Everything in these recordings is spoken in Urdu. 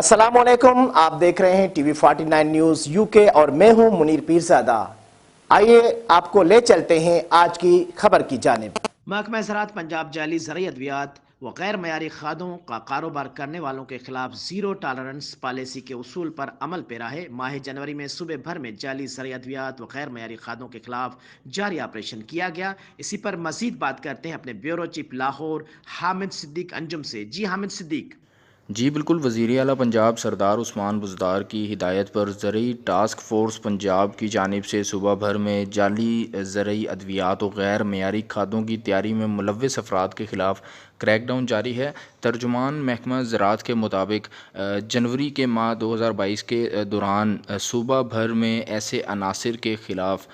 السلام علیکم، آپ دیکھ رہے ہیں ٹی وی 49 نیوز UK اور میں ہوں منیر پیرزادہ۔ آئیے آپ کو لے چلتے ہیں آج کی خبر کی جانب۔ محکمہ زراعت پنجاب جعلی زرعی ادویات و غیر معیاری کھادوں کا کاروبار کرنے والوں کے خلاف زیرو ٹالرنس پالیسی کے اصول پر عمل پیرا ہے۔ ماہ جنوری میں صوبے بھر میں جعلی زرعی ادویات و غیر معیاری کھادوں کے خلاف جاری آپریشن کیا گیا۔ اسی پر مزید بات کرتے ہیں اپنے بیورو چیف لاہور حامد صدیق انجم سے۔ جی حامد صدیق۔ جی بالکل، وزیر اعلیٰ پنجاب سردار عثمان بزدار کی ہدایت پر زرعی ٹاسک فورس پنجاب کی جانب سے صوبہ بھر میں جعلی زرعی ادویات و غیر معیاری کھادوں کی تیاری میں ملوث افراد کے خلاف کریک ڈاؤن جاری ہے۔ ترجمان محکمہ زراعت کے مطابق جنوری کے ماہ 2022 کے دوران صوبہ بھر میں ایسے عناصر کے خلاف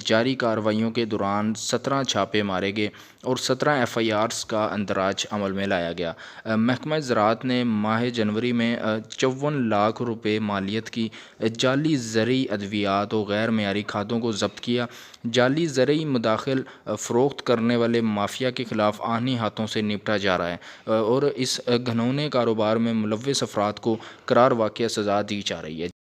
جاری کارروائیوں کے دوران 17 چھاپے مارے گئے اور 17 FIRs کا اندراج عمل میں لایا گیا۔ محکمہ زراعت نے ماہ جنوری میں 54 لاکھ روپے مالیت کی جعلی زرعی ادویات و غیر معیاری کھادوں کو ضبط کیا۔ جعلی زرعی مداخل فروخت کرنے والے مافیا کے خلاف آہنی ہاتھوں سے نپٹا جا رہا ہے اور اس گھنونے کاروبار میں ملوث افراد کو قرار واقعہ سزا دی جا رہی ہے۔